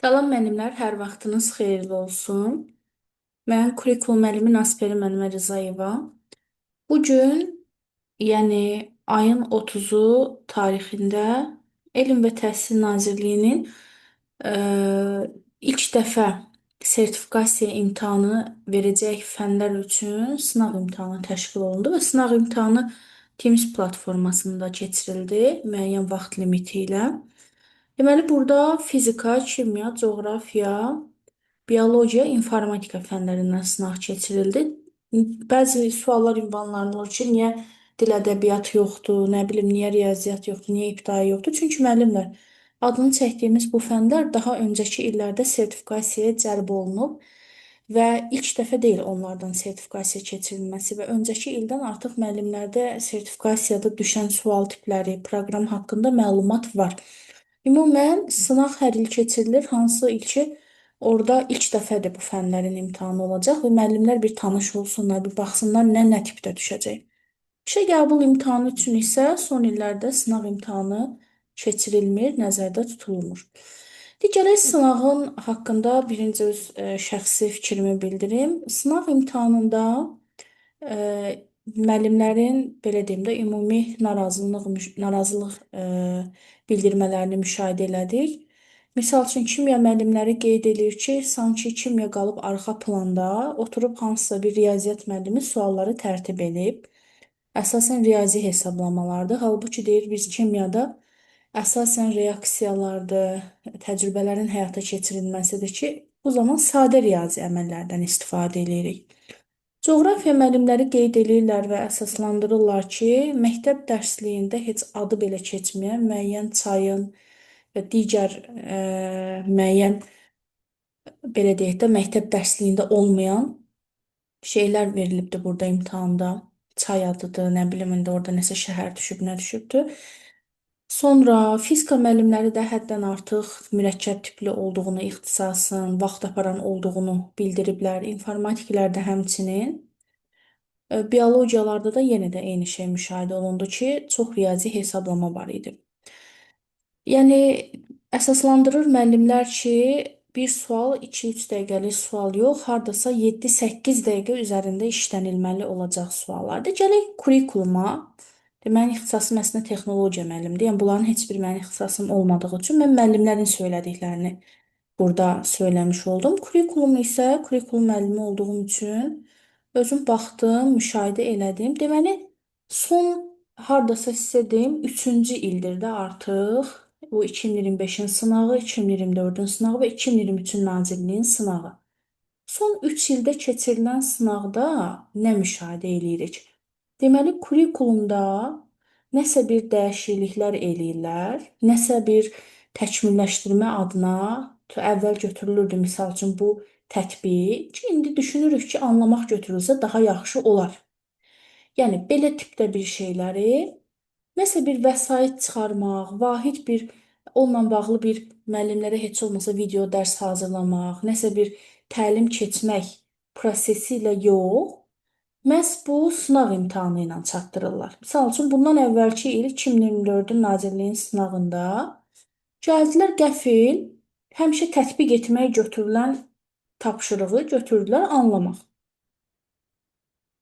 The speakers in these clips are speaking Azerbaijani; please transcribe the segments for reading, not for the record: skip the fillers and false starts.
Salam müəllimlər, hər vaxtınız xeyirli olsun. Mən kurikulum müəllimi Nasiperi müəllimə Rzayeva. Bu gün, yəni ayın 30-u tarixində Elm və Təhsil Nazirliyinin ə, ilk dəfə sertifikasiya imtahanı verəcək fənlər üçün sınaq imtahanı təşkil olundu və sınaq imtahanı Teams platformasında keçirildi müəyyən vaxt limiti ilə. Deməli, burada fizika, kimya, coğrafiya, biologiya, informatika fənlərindən sınaq keçirildi. Bəzi suallar ünvanlanır ki, niyə dil ədəbiyyatı yoxdur, nə bilim, niyə riyaziyyat yoxdur, niyə ibtidai yoxdur? Çünki müəllimlər, adını çəkdiyimiz bu fənlər daha öncəki illərdə sertifikasiyaya cəlb olunub və ilk dəfə deyil onlardan sertifikasiya keçirilməsi və öncəki ildən artıq müəllimlərdə sertifikasiyada düşən sual tipləri, proqram haqqında məlumat var. Ümumən sınaq hər il keçirilir, hansı il ki orada ilk dəfədir bu fənlərin imtahanı olacaq və müəllimlər bir tanış olsunlar, bir baxsınlar nə tipdə düşəcək. İşə qəbul imtahanı üçün isə son illərdə sınaq imtahanı keçirilmir, nəzərdə tutulmur. Digərək sınağın haqqında birinci öz şəxsi fikrimi bildirim. Sınaq imtahanında ə, müəllimlərin belə deyim də ümumi narazılıq bildirmələrini müşahidə elədik. Misal üçün kimya müəllimləri qeyd edir ki, sanki kimya qalıb arxa planda, oturub hansısa bir riyaziyyat müəllimi sualları tərtib edib. Əsasən riyazi hesablamalardır. Halbuki deyir biz kimyada əsasən reaksiyalardır, təcrübələrin həyata keçirilməsidir ki, bu zaman sadə riyazi əməllərdən istifadə edirik. Coğrafiya müəllimləri qeyd edirlər və əsaslandırırlar ki, məktəb dərsliyində heç adı belə keçməyən müəyyən çayın və digər müəyyən belə deyək də məktəb dərsliyində olmayan şeylər verilibdir burada imtahanda. Çay adıdır, nə bilim indi orada nəsə şəhər düşüb, nə düşübdür. Sonra fizika müəllimləri də həddən artıq mürəkkəb tipli olduğunu, ixtisasın, vaxt aparan olduğunu bildiriblər. İnformatiklər də həmçinin. Biologiyalarda da yenə də eyni şey müşahidə olundu ki, çox riyazi hesablama var idi. Yəni əsaslandırır müəllimlər ki, bir sual 2-3 dəqiqəlik sual yox, hardasa 7-8 dəqiqə üzərində işlənilməli olacaq suallardır. Gələk kurikuluma. Mənim ixtisasım əslində texnologiya müəllimdir. Yəni bunların heç bir mənim ixtisasım olmadığı üçün mən müəllimlərin söylədiklərini burada söyləmiş oldum. Kurikulum isə kurikulum müəllimi olduğum üçün özüm baxdım, müşahidə elədim. Deməli, son hardasa sizə deyim, 3-cü ildir də artıq bu 2025-in sınağı, 2024-ün sınağı və 2023-ün Nazirliyin sınağı. Son 3 ildə keçirilən sınaqda nə müşahidə eləyirik? Deməli, kurikulumda nəsə bir dəyişikliklər eləyirlər, nəsə bir təkmilləşdirmə adına əvvəl götürülürdü, misal üçün bu tətbiq. İndi düşünürük ki, anlamaq götürülsə daha yaxşı olar. Yəni belə tipdə bir şeyləri nəsə bir vəsait çıxarmaq, vahid bir onunla bağlı bir müəllimlərə heç olmasa video dərs hazırlamaq, nəsə bir təlim keçmək prosesi ilə yox, məhz bu sınaq imtahanı ilə çatdırırlar. Misal üçün, bundan əvvəlki il 2024-ün Nazirliyin sınağında gəldilər qəfil həmişə tətbiq etməyə götürülən tapşırığı götürdülər anlamaq.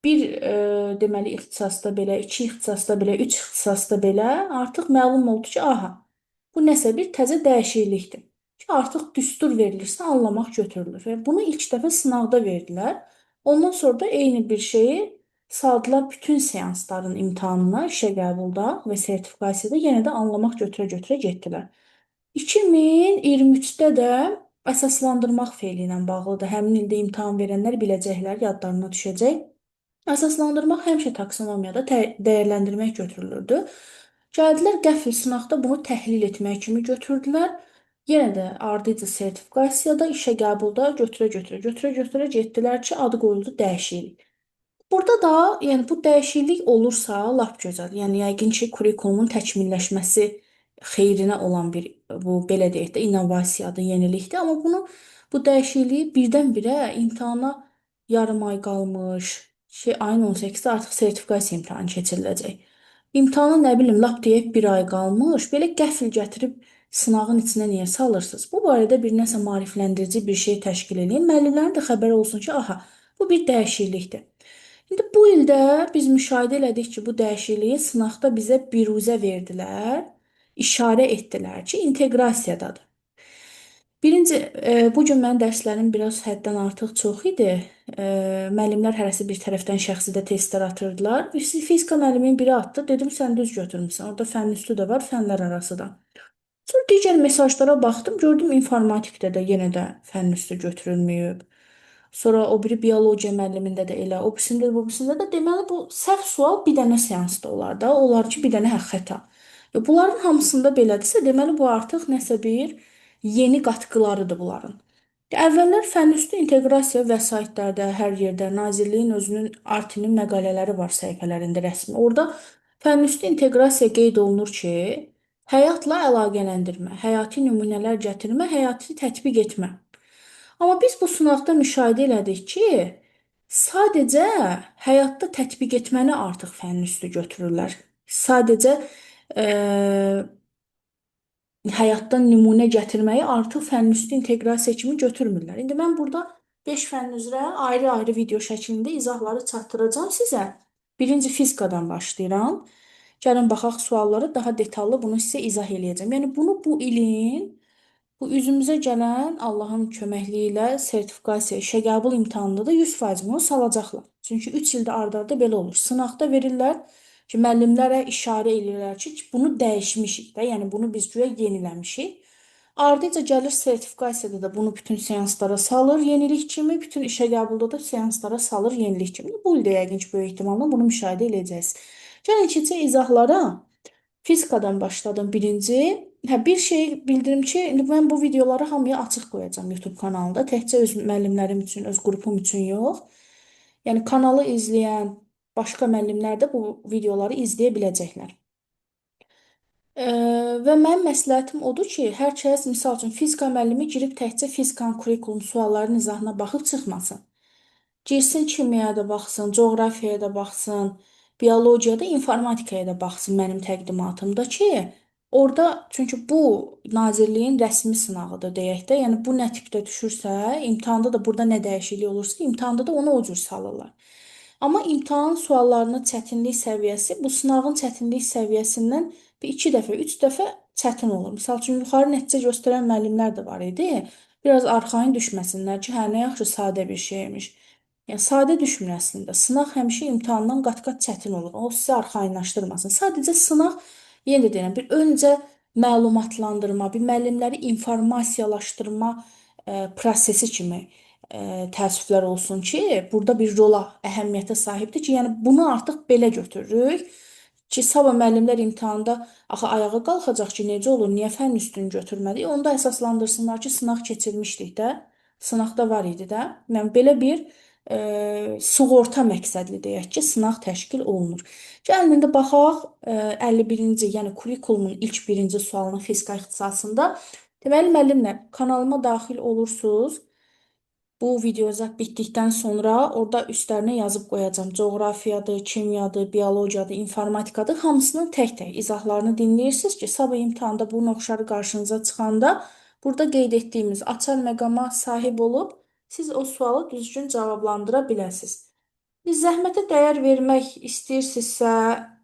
Bir deməli ixtisasda belə, iki ixtisasda belə, üç ixtisasda belə artıq məlum oldu ki, aha, bu nəsə bir təzə dəyişiklikdir. Ki artıq düstur verilirsə anlamaq götürülür. Və bunu ilk dəfə sınavda verdilər. Ondan sonra da eyni bir şeyi saldılar bütün seansların imtahanına, işə qəbulda və sertifikasiyada yenə də anlamaq götürə-götürə getdilər. 2023-də də əsaslandırmaq feili ilə bağlıdır. Həmin ildə imtahan verənlər biləcəklər, yadlarına düşəcək. Əsaslandırmaq həmişə taksonomiyada dəyərləndirmək götürülürdü. Gəldilər qəfil sınaqda bunu təhlil etmək kimi götürdülər. Yenə də ardıcı sertifikasiyada, işə qəbulda götürə-götürə getdilər ki, adı qoyuldu dəyişiklik. Burada da, yəni bu dəyişiklik olursa, lap gözəl. Yəni yəqin ki, kurikulumun təkmilləşməsi xeyrinə olan bir bu belə deyək də innovasiyadır, yenilikdir, amma bu dəyişikliyi birdən-birə imtahana yarım ay qalmış, ayın 18-də artıq sertifikasiya imtahanı keçiriləcək. İmtahana nə bilim, lap deyək bir ay qalmış, belə qəfil gətirib sınağın içinə niyə salırsınız? Bu barədə bir nəsə maarifləndirici bir şey təşkil edin. Müəllimlərin də xəbəri olsun ki, aha, bu bir dəyişiklikdir. İndi bu ildə biz müşahidə elədik ki, bu dəyişikliyi sınaqda bizə biruzə verdilər, işarə etdilər ki, inteqrasiyadadır. Birinci, bu gün mənim dərslərim biraz həddən artıq çox idi. Müəllimlər hərəsi bir tərəfdən şəxsi də testlər atırdılar. Fizika müəllimin biri atdı, dedim sən düz götürmüsən. Orada fənn üstü də var, fənlər arası da. Sonra digər mesajlara baxdım, gördüm informatikdə də yenə də fənn üstü götürülməyib. Sonra o biri biologiya müəllimində də elə, o birisində də, bu birisində də deməli bu səhv sual bir dənə seansda olar da, olar ki, bir dənə xəta. Bunların hamısında belədirsə, deməli bu artıq nəsə bir yeni qatqılarıdır bunların. Əvvəllər fənüstü inteqrasiya vəsaitlərdə hər yerdə Nazirliyin özünün Artinin məqalələri var səhifələrində rəsmi. Orada fənüstü inteqrasiya qeyd olunur ki, həyatla əlaqələndirmə, həyati nümunələr gətirmə, həyati tətbiq etmə. Amma biz bu sınaqda müşahidə elədik ki, sadəcə həyatda tətbiq etməni artıq fənn üstü götürürlər. Sadəcə həyatdan nümunə gətirməyi artıq fənn üstü inteqrasiya kimi götürmürlər. İndi mən burada 5 fənn üzrə ayrı-ayrı video şəklində izahları çatdıracağam sizə. Birinci fizikadan başlayıram. Gəlin baxaq sualları daha detallı bunu sizə izah eləyəcəm. Yəni bunu bu ilin bu üzümüzə gələn Allahın köməkliyi ilə sertifikasiya, işə qəbul imtahanında da 100% bunu salacaqlar. Çünki 3 ildə ard-arda belə olur. Sınaqda verirlər ki, müəllimlərə işarə edirlər ki, bunu dəyişmişik də, yəni bunu biz güya yeniləmişik. Ardıca gəlir sertifikasiyada da bunu bütün seanslara salır yenilik kimi, bütün işə qəbulda da seanslara salır yenilik kimi. Bu ildə yəqin ki, böyük ehtimalla bunu müşahidə edəcəksiniz. Gəlin keçək izahlara. Fizikadan başladım birinci. Bir şey bildirim ki, indi mən bu videoları hamıya açıq qoyacağam YouTube kanalında. Təkcə öz müəllimlərim üçün, öz qrupum üçün yox. Yəni kanalı izləyən başqa müəllimlər də bu videoları izləyə biləcəklər. Və mənim məsləhətim odur ki, hər kəs, misal üçün, fizika müəllimi girib təkcə fizikanın kurikulum suallarının izahına baxıb çıxmasın. Girsin kimyaya da baxsın, coğrafiyaya da baxsın, biologiyada, informatikaya da baxsın mənim təqdimatımda ki, orada çünki bu Nazirliyin rəsmi sınağıdır deyək də, yəni bu nə tipdə düşürsə, imtahanda da burada nə dəyişiklik olursa, imtahanda da onu o cür salırlar. Amma imtahan suallarının çətinlik səviyyəsi bu sınavın çətinlik səviyyəsindən bir iki dəfə, üç dəfə çətin olur. Misal üçün, yuxarı nəticə göstərən müəllimlər də var idi. Biraz arxayın düşməsinlər ki, hə, nə yaxşı sadə bir şeymiş. Yəni, sadə düşmür əslində. Sınaq həmişə imtahandan qat-qat çətin olur. O sizi arxayınlaşdırmasın. Sadəcə sınaq, yenə də deyirəm, bir öncə məlumatlandırma, bir müəllimləri informasiyalaşdırma prosesi kimi təəssüflər olsun ki, burada bir rola, əhəmiyyətə sahibdir ki, yəni bunu artıq belə götürürük ki, sabah müəllimlər imtahanda axı ayağa qalxacaq ki, necə olur, niyə fənn üstünü götürmədik? Onda əsaslandırsınlar ki, sınaq keçirmişdik də, sınaqda var idi də. Yəni belə bir sığorta məqsədli deyək ki, sınaq təşkil olunur. Gəlin indi baxaq 51-ci, yəni kurikulumun ilk birinci sualının fizika ixtisasında. Deməli müəllimlər, kanalıma daxil olursunuz. Bu videozat bitdikdən sonra orada üstlərinə yazıb qoyacağam. Coğrafiyadır, kimyadır, biologiyadır, informatikadır. Hamısının tək-tək izahlarını dinləyirsiniz ki, sabah imtahanda bunun oxşarı qarşınıza çıxanda burada qeyd etdiyimiz açar məqama sahib olub siz o sualı düzgün cavablandıra biləsiniz. Biz zəhmətə dəyər vermək istəyirsinizsə,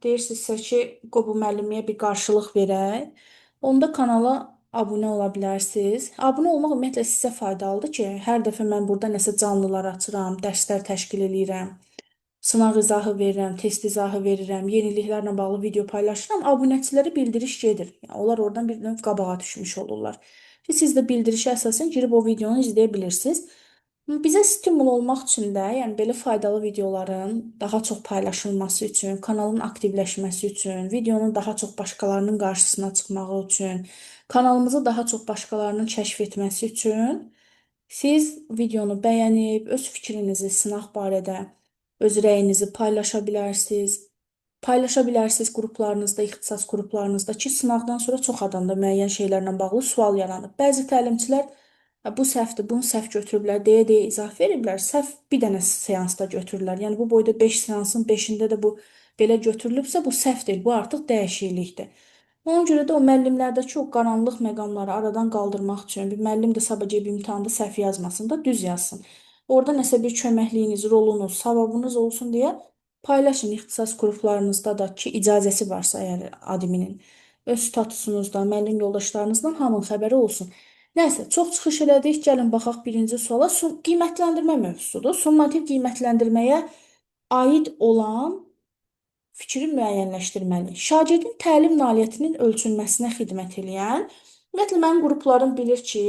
deyirsinizsə ki, qoy bu müəlliməyə bir qarşılıq verək, onda kanala abunə ola bilərsiniz. Abunə olmaq ümumiyyətlə sizə faydalıdır ki, hər dəfə mən burada nəsə canlılar açıram, dərslər təşkil eləyirəm, sınaq izahı verirəm, test izahı verirəm, yeniliklərlə bağlı video paylaşıram, abunəçilərə bildiriş gedir. Yəni, onlar oradan bir növ qabağa düşmüş olurlar. Siz də bildirişə əsasən girib o videonu izləyə bilirsiniz. Bizə stimul olmaq üçün də, yəni belə faydalı videoların daha çox paylaşılması üçün, kanalın aktivləşməsi üçün, videonun daha çox başqalarının qarşısına çıxmağı üçün, kanalımızı daha çox başqalarının kəşf etməsi üçün siz videonu bəyənib, öz fikrinizi sınaq barədə, öz rəyinizi paylaşa bilərsiniz. Paylaşa bilərsiniz qruplarınızda, ixtisas qruplarınızda ki, sınaqdan sonra çox adamda müəyyən şeylərlə bağlı sual yaranıb. Bəzi təlimçilər bu səhvdir, bunu səhv götürüblər deyə izah veriblər. Səhv bir dənə seansda götürürlər. Yəni bu boyda 5 seansın 5-də də bu belə götürülübsə, bu səhvdir, bu artıq dəyişiklikdir. Ona görə də o müəllimlərdə çox qaranlıq məqamları aradan qaldırmaq üçün bir müəllim də sadəcə bir imtahanda səhv yazmasın da, düz yazsın. Orada nəsə bir köməkliyiniz, rolunuz, savabınız olsun deyə paylaşın ixtisas qruplarınızda da ki, icazəsi varsa əgər adminin öz statusunuzda, müəllim yoldaşlarınızdan hamının xəbəri olsun. Nəysə, çox çıxış elədik. Gəlin baxaq birinci suala. Qiymətləndirmə mövzusudur. Summativ qiymətləndirməyə aid olan fikri müəyyənləşdirməli. Şagirdin təlim nailiyyətinin ölçülməsinə xidmət edən, ümumiyyətlə mənim qruplarım bilir ki,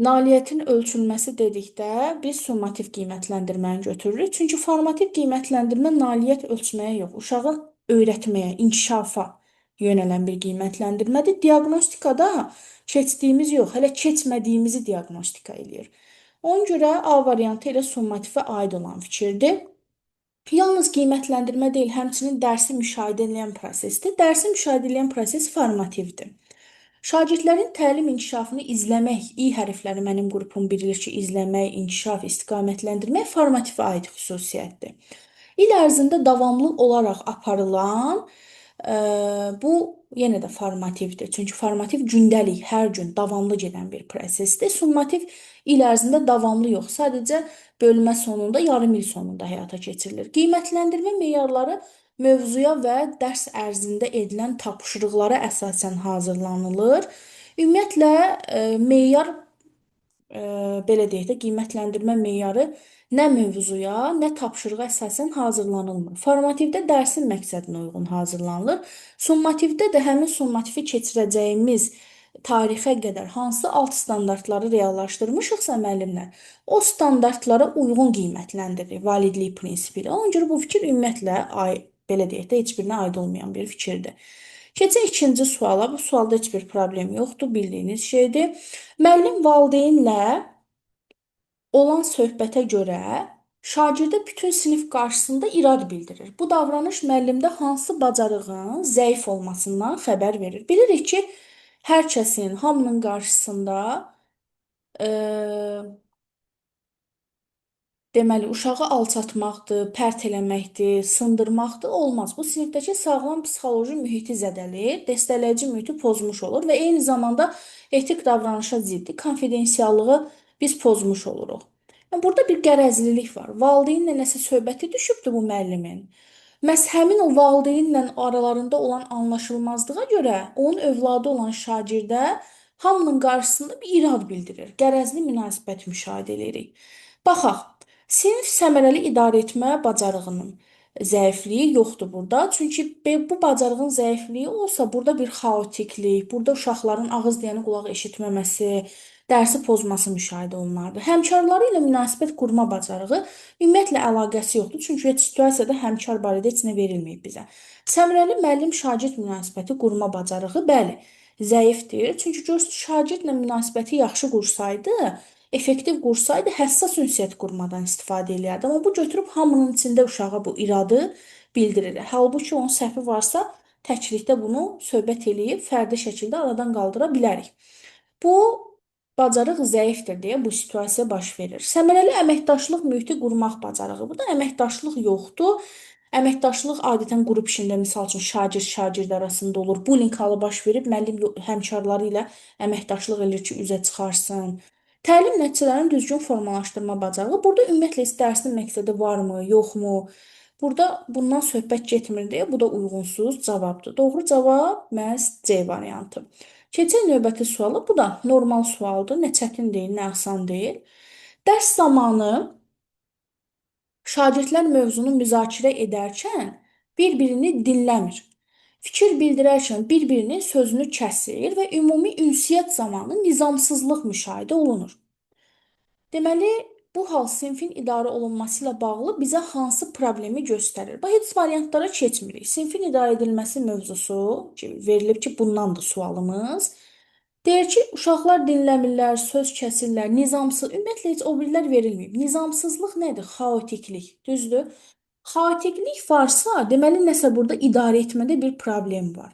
nailiyyətin ölçülməsi dedikdə biz summativ qiymətləndirməni götürürük. Çünki formativ qiymətləndirmə nailiyyət ölçməyə yox, uşağı öyrətməyə, inkişafa yönələn bir qiymətləndirmədir. Diaqnostikada keçdiyimiz yox, hələ keçmədiyimizi diaqnostika eləyir. Ona görə A variantı elə summativə aid olan fikirdir. Yalnız qiymətləndirmə deyil, həmçinin dərsi müşahidə edən prosesdir. Dərsi müşahidə edən proses formativdir. Şagirdlərin təlim inkişafını izləmək, i hərfləri mənim qrupum bilir ki, izləmək, inkişaf, istiqamətləndirmək formativə aid xüsusiyyətdir. İl ərzində davamlı olaraq aparılan bu yenə də formativdir. Çünki formativ gündəlik, hər gün davamlı gedən bir prosesdir. Summativ il ərzində davamlı yox, sadəcə bölmə sonunda, yarım il sonunda həyata keçirilir. Qiymətləndirmə meyarları mövzuya və dərs ərzində edilən tapşırıqlara əsasən hazırlanılır. Ümumiyyətlə, meyar belə deyək də, qiymətləndirmə meyarı nə mövzuya, nə tapşırığa əsasən hazırlanılmır. Formativdə dərsin məqsədinə uyğun hazırlanılır. Summativdə də həmin summativi keçirəcəyimiz tarixə qədər hansı alt standartları reallaşdırmışıqsa müəllimlər, o standartlara uyğun qiymətləndirilir validlik prinsipi ilə. Ona görə bu fikir ümumiyyətlə belə deyək də, heç birinə aid olmayan bir fikirdir. Keçək ikinci suala. Bu sualda heç bir problem yoxdur, bildiyiniz şeydir. Müəllim valideynlə olan söhbətə görə şagirdə bütün sinif qarşısında irad bildirir. Bu davranış müəllimdə hansı bacarığın zəif olmasından xəbər verir. Bilirik ki, hər kəsin hamının qarşısında e, deməli, uşağı alçatmaqdır, pərt eləməkdir, sındırmaqdır, olmaz. Bu sinifdəki sağlam psixoloji mühiti zədələyir, dəstəkləyici mühiti pozmuş olur və eyni zamanda etik davranışa ziddi, konfidensiallığı biz pozmuş oluruq. Yəni, burada bir qərəzlilik var. Valideynlə nəsə söhbəti düşübdür bu müəllimin. Məhz həmin o valideynlə aralarında olan anlaşılmazlığa görə onun övladı olan şagirdə hamının qarşısında bir irad bildirir. Qərəzli münasibət müşahidə edirik. Baxaq, sinif səmərəli idarə etmə bacarığının zəifliyi yoxdur burada. Çünki bu bacarığın zəifliyi olsa, burada bir xaotiklik, burada uşaqların ağız deyəni qulaq eşitməməsi, dərsi pozması müşahidə olunardı. Həmkarları ilə münasibət qurma bacarığı ümumiyyətlə əlaqəsi yoxdur. Çünki heç situasiyada həmkar barədə heç nə verilməyib bizə. Səmərəli müəllim-şagird münasibəti qurma bacarığı, bəli, zəifdir. Çünki şagirdlə münasibəti yaxşı qursaydı, effektiv qursaydı, həssas ünsiyyət qurmadan istifadə eləyərdi. Amma bu götürüb hamının içində uşağa bu iradı bildirir. Halbuki onun səhvi varsa, təklikdə bunu söhbət eləyib fərdi şəkildə aradan qaldıra bilərik. Bu bacarıq zəifdir deyə bu situasiya baş verir. Səmərəli əməkdaşlıq mühiti qurmaq bacarığı. Burada əməkdaşlıq yoxdur. Əməkdaşlıq adətən qrup işində, misal üçün şagird arasında olur. Bullying halı baş verib, müəllim həmkarları ilə əməkdaşlıq edir ki, üzə çıxarsın. Təlim nəticələrini düzgün formalaşdırma bacarığı. Burada ümumiyyətlə dərsin məqsədi varmı, yoxmu? Burada bundan söhbət getmir deyə bu da uyğunsuz cavabdır. Doğru cavab məhz C variantı. Keçək növbəti suala. Bu da normal sualdır. Nə çətin deyil, nə asan deyil. Dərs zamanı şagirdlər mövzunu müzakirə edərkən bir-birini dinləmir. Fikir bildirərkən bir-birinin sözünü kəsir və ümumi ünsiyyət zamanı nizamsızlıq müşahidə olunur. Deməli, bu hal sinfin idarə olunması ilə bağlı bizə hansı problemi göstərir? Bax, heç variantlara keçmirik. Sinfin idarə edilməsi mövzusu verilib ki, bundandır sualımız. Deyir ki, uşaqlar dinləmirlər, söz kəsirlər, nizamsız, ümumiyyətlə heç o birlər verilməyib. Nizamsızlıq nədir? Xaotiklik, düzdür? Xaotiklik varsa, deməli nəsə burada idarə etmədə bir problem var.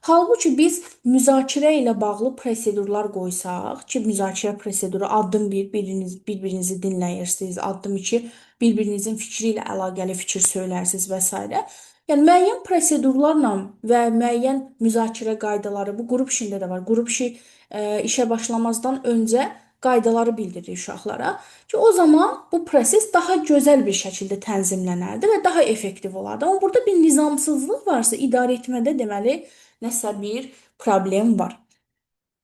Halbuki biz müzakirə ilə bağlı prosedurlar qoysaq, ki, müzakirə proseduru addım 1, bir-birinizi dinləyirsiniz, addım 2, bir-birinizin fikri ilə əlaqəli fikir söylərsiniz və s. Yəni müəyyən prosedurlarla və müəyyən müzakirə qaydaları, bu qrup işində də var. Qrup işi işə başlamazdan öncə qaydaları bildirir uşaqlara ki, o zaman bu proses daha gözəl bir şəkildə tənzimlənərdi və daha effektiv olardı. Amma burada bir nizamsızlıq varsa, idarə etmədə deməli nəsə bir problem var.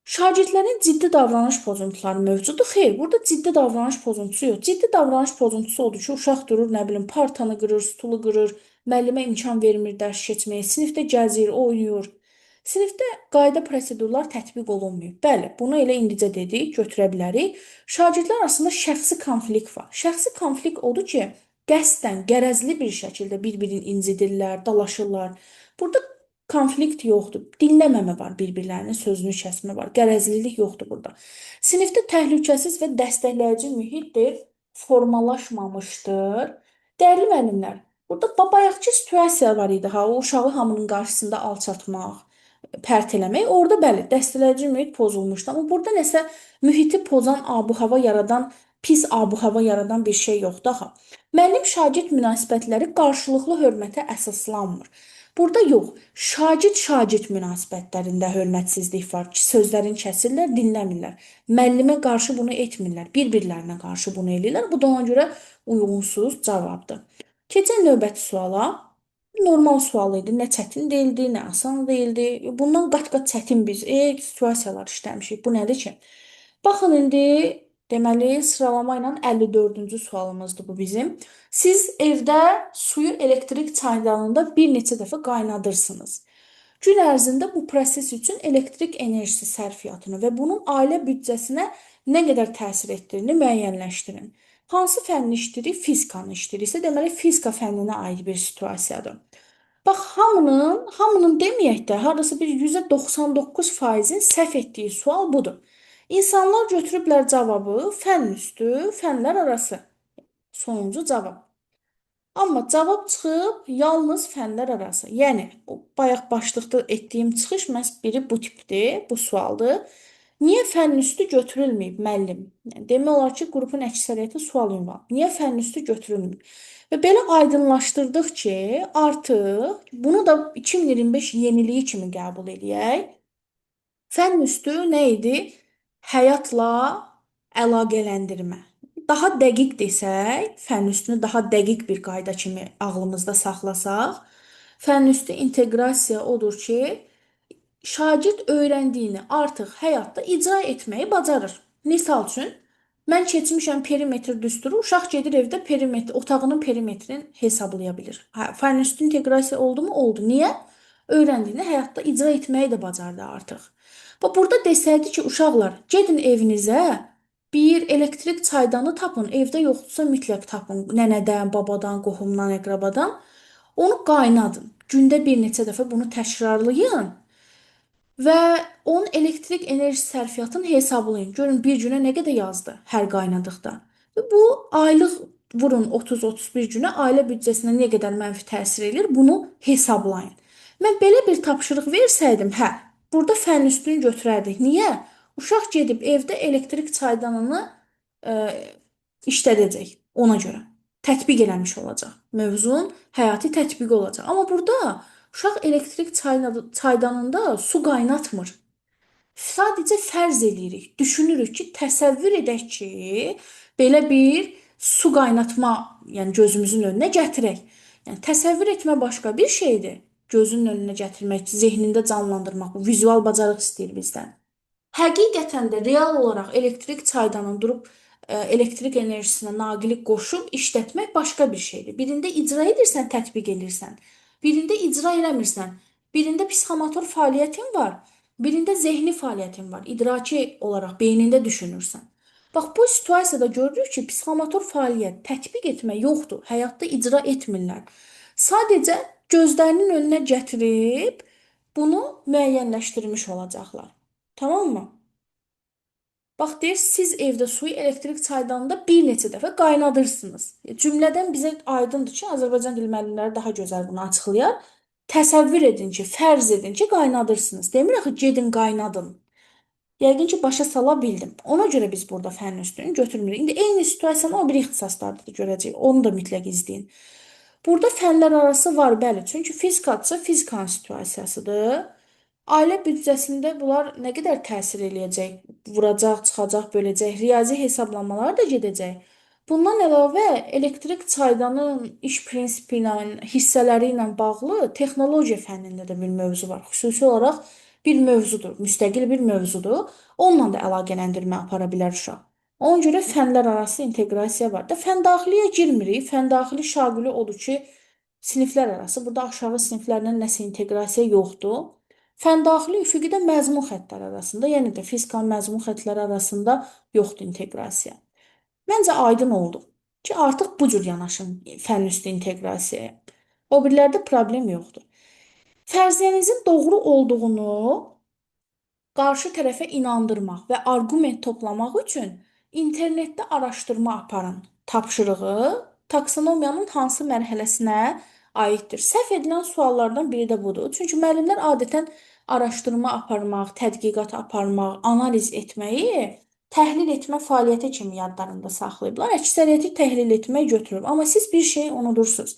Şagirdlərin ciddi davranış pozuntuları mövcuddur. Xeyr, burada ciddi davranış pozuntusu yox. Ciddi davranış pozuntusu odur ki, uşaq durur, nə bilim, partanı qırır, stulu qırır, müəllimə imkan vermir dərs keçməyə, sinifdə gəzir, oynayır. Sinifdə qayda prosedurlar tətbiq olunmuyor. Bəli, bunu elə indicə dedik, götürə bilərik. Şagirdlər arasında şəxsi konflikt var. Şəxsi konflikt odur ki, qəsdən, qərəzli bir şəkildə bir-birini incidirlər, dalaşırlar. Burada konflikt yoxdur. Dinləməmə var, bir-birlərinin sözünü kəsmə var. Qərəzlilik yoxdur burada. Sinifdə təhlükəsiz və dəstəkləyici mühitdir, formalaşmamışdır. Dəyərli müəllimlər, burada bayaqkı situasiya var idi ha, o uşağı hamının qarşısında alçatmaq, pərt eləmək. Orada bəli, dəstəkləyici mühit pozulmuşdu, amma burada nəsə mühiti pozan, abu-hava yaradan, pis abu-hava yaradan bir şey yoxdur axı. Müəllim-şagird münasibətləri qarşılıqlı hörmətə əsaslanmır. Burada yox, şagird-şagird münasibətlərində hörmətsizlik var ki, sözlərin kəsirlər, dinləmirlər. Müəllimə qarşı bunu etmirlər, bir-birlərinə qarşı bunu eləyirlər. Bu da ona görə uyğunsuz cavabdır. Keçən növbəti suala. Normal sual idi. Nə çətin deyildi, nə asan deyildi. Bundan qat-qat çətin biz situasiyalar işləmişik. Bu nədir ki? Baxın indi deməli sıralama ilə 54-cü sualımızdır bu bizim. Siz evdə suyu elektrik çaydanında bir neçə dəfə qaynadırsınız. Gün ərzində bu proses üçün elektrik enerjisi sərfiyyatını və bunun ailə büdcəsinə nə qədər təsir etdiyini müəyyənləşdirin. Hansı fənni işləyirik? Fizikanı işləyiriksə, deməli fizika fənninə aid bir situasiyadır. Bax, hamının deməyək də, hardasa bir %99%-in səhv etdiyi sual budur. İnsanlar götürüblər cavabı fənn üstü, fənlər arası. Sonuncu cavab. Amma cavab çıxıb yalnız fənlər arası. Yəni, o bayaq başlıqda etdiyim çıxış məhz biri bu tipdir, bu sualdır. Niyə fənn üstü götürülməyib müəllim? Yəni, demək olar ki, qrupun əksəriyyəti sual ünvanı. Niyə fənn üstü götürülməyib? Və belə aydınlaşdırdıq ki, artıq bunu da 2025 yeniliyi kimi qəbul edək. Fənn üstü nə idi? Həyatla əlaqələndirmə. Daha dəqiq desək, fənn üstünü daha dəqiq bir qayda kimi ağlımızda saxlasaq, fənn üstü inteqrasiya odur ki, şagird öyrəndiyini artıq həyatda icra etməyi bacarır. Misal üçün, mən keçmişəm perimetr düsturu, uşaq gedir evdə perimetr, otağının perimetrini hesablaya bilir. Hə, fənn üstü inteqrasiya oldu mu? Oldu. Niyə? Öyrəndiyini həyatda icra etməyi də bacardı artıq. Və burada desəydi ki, uşaqlar, gedin evinizə, bir elektrik çaydanı tapın, evdə yoxdursa mütləq tapın. Nənədən, babadan, qohumdan, əqrabadan. Onu qaynadın. Gündə bir neçə dəfə bunu təkrarlayın. Və onun elektrik enerji sərfiyyatını hesablayın. Görün bir günə nə qədər yazdı hər qaynadıqda. Və bu aylıq vurun 30-31 günə ailə büdcəsinə nə qədər mənfi təsir eləyir, bunu hesablayın. Mən belə bir tapşırıq versəydim, hə, burada fənn üstünü götürərdik. Niyə? Uşaq gedib evdə elektrik çaydanını ə, işlədəcək ona görə. Tətbiq eləmiş olacaq. Mövzun həyati tətbiqi olacaq. Amma burada uşaq elektrik çaydanında su qaynatmır. Sadəcə fərz eləyirik, düşünürük ki, təsəvvür edək ki, belə bir su qaynatma, yəni gözümüzün önünə gətirək. Yəni təsəvvür etmə başqa bir şeydir. Gözünün önünə gətirmək, zehnində canlandırmaq, vizual bacarıq istəyir bizdən. Həqiqətən də real olaraq elektrik çaydanın durub elektrik enerjisinə naqili qoşub işlətmək başqa bir şeydir. Birində icra edirsən, tətbiq edirsən. Birində icra eləmirsən. Birində psixomotor fəaliyyətin var, birində zehni fəaliyyətin var. İdraki olaraq beynində düşünürsən. Bax bu situasiyada görürük ki, psixomotor fəaliyyət tətbiq etmək yoxdur. Həyatda icra etmirlər. Sadəcə gözlərinin önünə gətirib bunu müəyyənləşdirmiş olacaqlar. Tamam mı? Bax deyir, siz evdə suyu elektrik çaydanında bir neçə dəfə qaynadırsınız. Cümlədən bizə aydındır ki, Azərbaycan dili müəllimləri daha gözəl bunu açıqlayar. Təsəvvür edin ki, fərz edin ki, qaynadırsınız. Demir axı gedin qaynadın. Yəqin ki, başa sala bildim. Ona görə biz burada fənn üstünü götürmürük. İndi eyni situasiyanı o bir ixtisaslarda da görəcəyik. Onu da mütləq izləyin. Burada fənlər arası var, bəli. Çünki fizikadsa fizikanın situasiyasıdır. Ailə büdcəsində bunlar nə qədər təsir eləyəcək? Vuracaq, çıxacaq, böləcək, riyazi hesablamalar da gedəcək. Bundan əlavə elektrik çaydanın iş prinsipi ilə, hissələri ilə bağlı texnologiya fənnində də bir mövzu var. Xüsusi olaraq bir mövzudur, müstəqil bir mövzudur. Onunla da əlaqələndirmə apara bilər uşaq. Ona görə fənlər arası inteqrasiya var da. Fəndaxiliyə girmirik. Fəndaxili şaquli odur ki, siniflər arası, burada aşağı siniflərlə nəsə inteqrasiya yoxdur. Fəndaxili üfüqi də məzmun xəttləri arasında, yəni də fizika məzmun xəttləri arasında yoxdur inteqrasiya. Məncə aydın oldu ki, artıq bu cür yanaşın fənn üstü inteqrasiyaya. O birilərdə problem yoxdur. Fərziyyənizin doğru olduğunu qarşı tərəfə inandırmaq və arqument toplamaq üçün internetdə araşdırma aparın. Tapşırığı taksonomiyanın hansı mərhələsinə aiddir? Səhv edilən suallardan biri də budur. Çünki müəllimlər adətən araşdırma aparmaq, tədqiqat aparmaq, analiz etməyi təhlil etmə fəaliyyəti kimi yadlarında saxlayıblar. Əksəriyyəti təhlil etmək götürüb. Amma siz bir şey unudursunuz.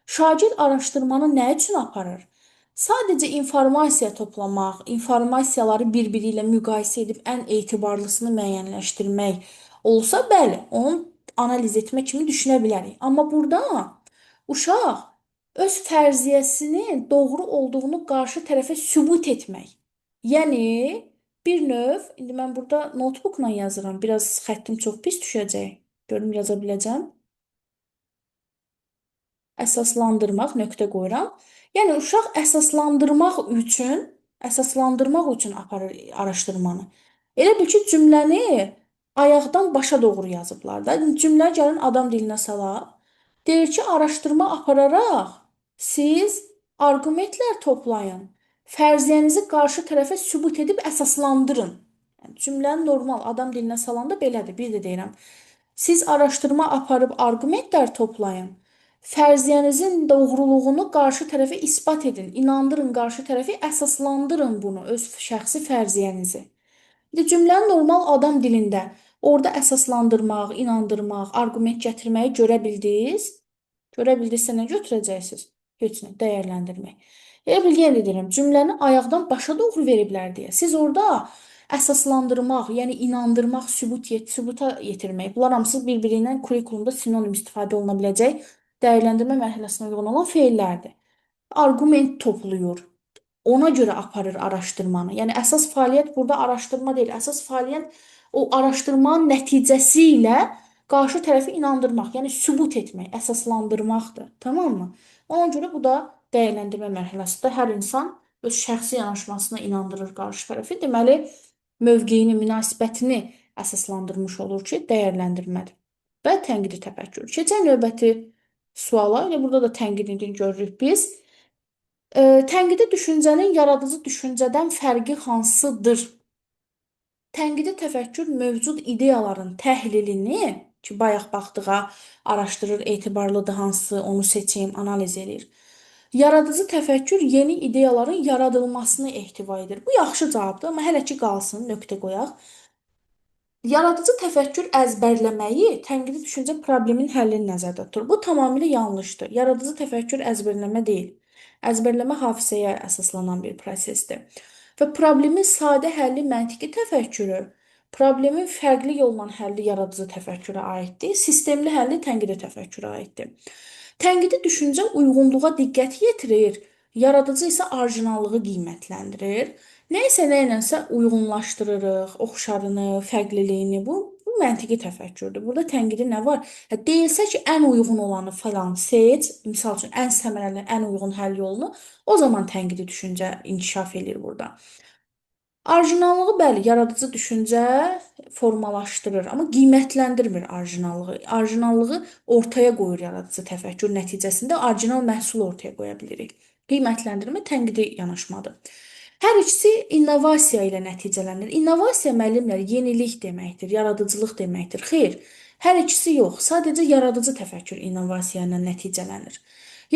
Şagird araşdırmanı nə üçün aparır? Sadəcə informasiya toplamaq, informasiyaları bir-biri ilə müqayisə edib ən etibarlısını müəyyənləşdirmək olsa, bəli, onu analiz etmə kimi düşünə bilərik. Amma burada uşaq öz fərziyyəsinin doğru olduğunu qarşı tərəfə sübut etmək. Yəni bir növ, indi mən burada notebookla yazıram. Biraz xəttim çox pis düşəcək. Görüm yaza biləcəm. Əsaslandırmaq, nöqtə qoyuram. Yəni uşaq əsaslandırmaq üçün aparır araşdırmanı. Elə bil ki, cümləni ayaqdan başa doğru yazıblar da. Cümlə gəlin adam dilinə salaq. Deyir ki, araşdırma apararaq siz arqumentlər toplayın. Fərziyyənizi qarşı tərəfə sübut edib əsaslandırın. Yəni, cümləni normal adam dilinə salanda belədir. Bir də deyirəm. Siz araşdırma aparıb arqumentlər toplayın. Fərziyyənizin doğruluğunu qarşı tərəfə isbat edin. İnandırın qarşı tərəfi, əsaslandırın bunu, öz şəxsi fərziyyənizi. İndi cümləni normal adam dilində orada əsaslandırmaq, inandırmaq, arqument gətirməyi görə bildiniz? Görə bildinizsə nə götürəcəksiniz? Heç nə, dəyərləndirmək. Elə bil yenə də deyirəm, cümləni ayaqdan başa doğru veriblər deyə. Siz orada əsaslandırmaq, yəni inandırmaq, sübuta yetirmək. Bunlar hamısı bir-biri ilə kurikulumda sinonim istifadə oluna biləcək dəyərləndirmə mərhələsinə uyğun olan feillərdir. Arqument toplayır. Ona görə aparır araşdırmanı. Yəni əsas fəaliyyət burada araşdırma deyil. Əsas fəaliyyət o araşdırmanın nəticəsi ilə qarşı tərəfi inandırmaq, yəni sübut etmək, əsaslandırmaqdır. Tamammı? Ona görə bu da dəyərləndirmə mərhələsində hər insan öz şəxsi yanaşmasına inandırır qarşı tərəfi. Deməli, mövqeyini, münasibətini əsaslandırmış olur ki, dəyərləndirmədir. Və tənqidi təfəkkür. Keçək növbəti suala. Elə burada da tənqidini görürük biz. Tənqidi düşüncənin yaradıcı düşüncədən fərqi hansıdır? Tənqidi təfəkkür mövcud ideyaların təhlilini ki, bayaq baxdığa araşdırır, etibarlıdır hansı, onu seçim, analiz edir. Yaradıcı təfəkkür yeni ideyaların yaradılmasını ehtiva edir. Bu yaxşı cavabdır, amma hələ ki qalsın, nöqtə qoyaq. Yaradıcı təfəkkür əzbərləməyi tənqidi düşüncə problemin həllini nəzərdə tutur. Bu tamamilə yanlışdır. Yaradıcı təfəkkür əzbərləmə deyil. Əzbərləmə hafizəyə əsaslanan bir prosesdir. Və problemin sadə həlli məntiqi təfəkkürü, problemin fərqli yolla həlli yaradıcı təfəkkürə aiddir. Sistemli həlli tənqidi təfəkkürə aiddir. Tənqidi düşüncə uyğunluğa diqqət yetirir, yaradıcı isə orijinallığı qiymətləndirir. Nəysə nəyləsə uyğunlaşdırırıq, oxşarını, fərqliliyini. Bu məntiqi təfəkkürdür. Burada tənqidi nə var? Deyilsə ki, ən uyğun olanı falan seç, misal üçün ən səmərəli, ən uyğun həll yolunu, o zaman tənqidi düşüncə inkişaf edir burada. Orijinallığı bəli, yaradıcı düşüncə formalaşdırır, amma qiymətləndirmir orijinallığı. Orijinallığı ortaya qoyur yaradıcı təfəkkür nəticəsində orijinal məhsul ortaya qoya bilirik. Qiymətləndirmə tənqidi yanaşmadır. Hər ikisi innovasiya ilə nəticələnir. İnnovasiya müəllimlər yenilik deməkdir, yaradıcılıq deməkdir. Xeyr, hər ikisi yox. Sadəcə yaradıcı təfəkkür innovasiya ilə nəticələnir.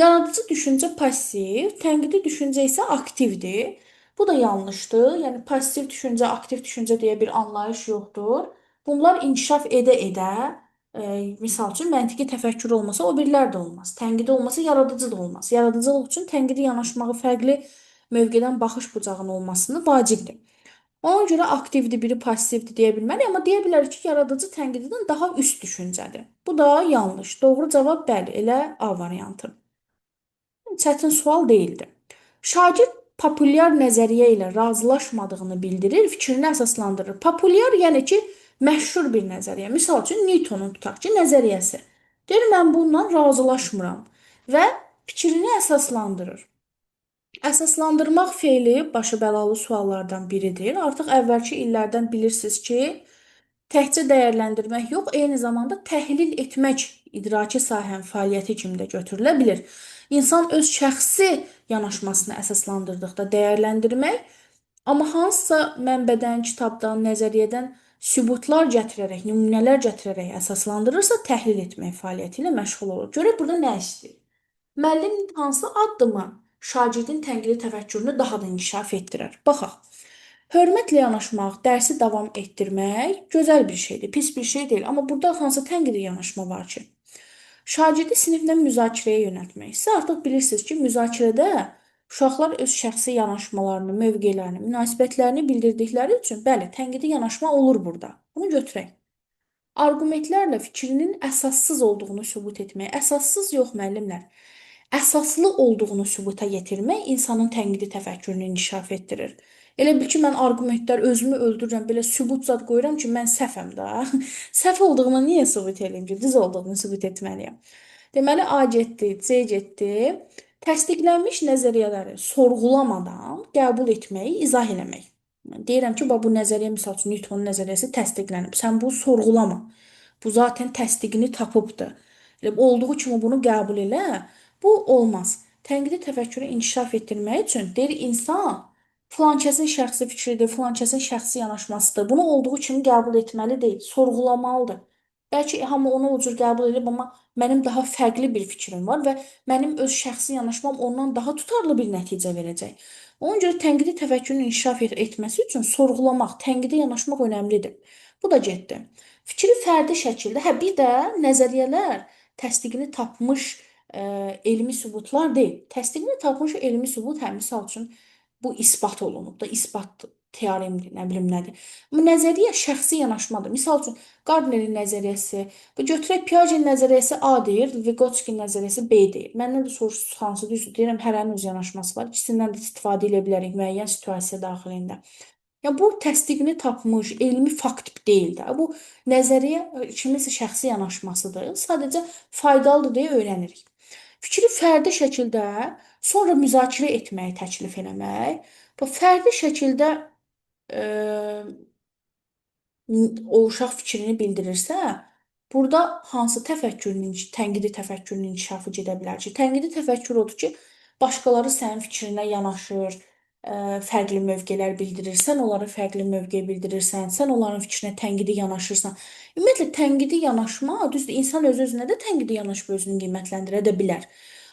Yaradıcı düşüncə passiv, tənqidi düşüncə isə aktivdir. Bu da yanlışdır. Yəni passiv düşüncə, aktiv düşüncə deyə bir anlayış yoxdur. Bunlar inkişaf edə-edə Misal üçün məntiqi təfəkkür olmasa o birilər də olmaz. Tənqidi olmasa yaradıcı da olmaz. Yaradıcılıq üçün tənqidi yanaşmağı fərqli mövqedən baxış bucağının olmasını vacibdir. Ona görə aktivdir, biri passivdir deyə bilmərik, amma deyə bilərik ki, yaradıcı tənqididən daha üst düşüncədir. Bu da yanlış. Doğru cavab bəli, elə A variantı. Çətin sual deyildi. Şagird populyar nəzəriyyə ilə razılaşmadığını bildirir, fikrini əsaslandırır. Populyar yəni ki, məşhur bir nəzəriyyə. Misal üçün Newtonun tutaq ki, nəzəriyyəsi. Deyir, mən bundan razılaşmıram və fikrini əsaslandırır. Əsaslandırmaq feili başı bəlalı suallardan biridir. Artıq əvvəlki illərdən bilirsiniz ki, təkcə dəyərləndirmək yox, eyni zamanda təhlil etmək idraki sahənin fəaliyyəti kimi də götürülə bilir. İnsan öz şəxsi yanaşmasını əsaslandırdıqda dəyərləndirmək, amma hansısa mənbədən, kitabdan, nəzəriyyədən sübutlar gətirərək, nümunələr gətirərək əsaslandırırsa, təhlil etmək fəaliyyəti ilə məşğul olur. Görək burada nə istəyir? Müəllim hansı addımı şagirdin tənqidi təfəkkürünü daha da inkişaf etdirər? Baxaq. Hörmətlə yanaşmaq, dərsi davam etdirmək gözəl bir şeydir, pis bir şey deyil. Amma burada hansı tənqidi yanaşma var ki? Şagirdi siniflə müzakirəyə yönəltmək. Siz artıq bilirsiniz ki, müzakirədə uşaqlar öz şəxsi yanaşmalarını, mövqelərini, münasibətlərini bildirdikləri üçün, bəli, tənqidi yanaşma olur burada. Bunu götürək. Arqumentlərlə fikrinin əsassız olduğunu sübut etmək. Əsassız yox, müəllimlər. Əsaslı olduğunu sübuta yetirmək insanın tənqidi təfəkkürünü inkişaf etdirir. Elə bil ki, mən arqumentlər özümü öldürürəm, belə sübut zad qoyuram ki, mən səhvəm də. Səhv olduğumu niyə sübut edeyim ki, düz olduğunu sübut etməliyəm. Deməli, A getdi, C getdi. Təsdiqlənmiş nəzəriyyələri sorğulamadan qəbul etməyi izah eləmək. Deyirəm ki, bu nəzəriyyə, misal üçün Newtonun nəzəriyyəsi təsdiqlənib. Sən bunu sorğulama. Bu zaten təsdiqini tapıbdır. Elə olduğu kimi bunu qəbul elə. Bu olmaz. Tənqidi təfəkkürü inkişaf etdirmək üçün deyir insan filankəsin şəxsi fikridir, filankəsin şəxsi yanaşmasıdır. Bunu olduğu kimi qəbul etməli deyil, sorğulamalıdır. Bəlkə hamı onu o cür qəbul edib, amma mənim daha fərqli bir fikrim var və mənim öz şəxsi yanaşmam ondan daha tutarlı bir nəticə verəcək. Ona görə tənqidi təfəkkürün inkişaf etməsi üçün sorğulamaq, tənqidi yanaşmaq önəmlidir. Bu da getdi. Fikri fərdi şəkildə, bir də nəzəriyyələr təsdiqini tapmış elmi sübutlar deyil. Təsdiqini tapmış elmi sübut, misal üçün bu isbat olunub da, isbat teoremdir, nə bilim nədir. Bu nəzəriyyə şəxsi yanaşmadır. Misal üçün Gardnerin nəzəriyyəsi, bu götürək Piaget nəzəriyyəsi A deyir, Vygotsky nəzəriyyəsi B deyir. Məndən də soruşursunuz hansı düzdür? Deyirəm hərənin öz yanaşması var. İkisindən də istifadə edə bilərik müəyyən situasiya daxilində. Ya bu təsdiqini tapmış elmi fakt deyil də. Bu nəzəriyyə kiminsə şəxsi yanaşmasıdır. Sadəcə faydalıdır deyə öyrənirik. Fikri fərdi şəkildə, sonra müzakirə etməyi təklif eləmək. Bu fərdi şəkildə e, o uşaq fikrini bildirirsə, burada hansı tənqidi təfəkkürün inkişafı gedə bilər ki? Tənqidi təfəkkür odur ki, başqaları sənin fikrinə yanaşır, fərqli mövqelər bildirirsən, onlara fərqli mövqe bildirirsən, sən onların fikrinə tənqidi yanaşırsan. Ümumiyyətlə tənqidi yanaşma, düzdür, insan öz-özünə də tənqidi yanaşıb özünü qiymətləndirə də bilər.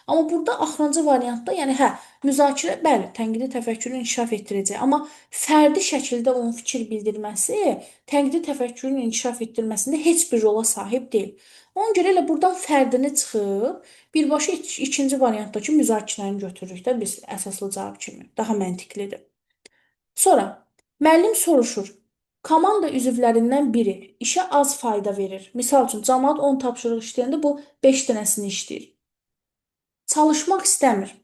Amma burada axırıncı variantda, yəni müzakirə bəli, tənqidi təfəkkürü inkişaf etdirəcək, amma fərdi şəkildə onun fikir bildirməsi tənqidi təfəkkürün inkişaf etdirməsində heç bir rola sahib deyil. Ona görə elə buradan fərdini çıxıb, birbaşa ikinci variantdakı müzakirəni götürürük də biz əsaslı cavab kimi. Daha məntiqlidir. Sonra müəllim soruşur. Komanda üzvlərindən biri işə az fayda verir. Misal üçün, cəmaət 10 tapşırıq işləyəndə bu 5 dənəsini işləyir. Çalışmaq istəmir.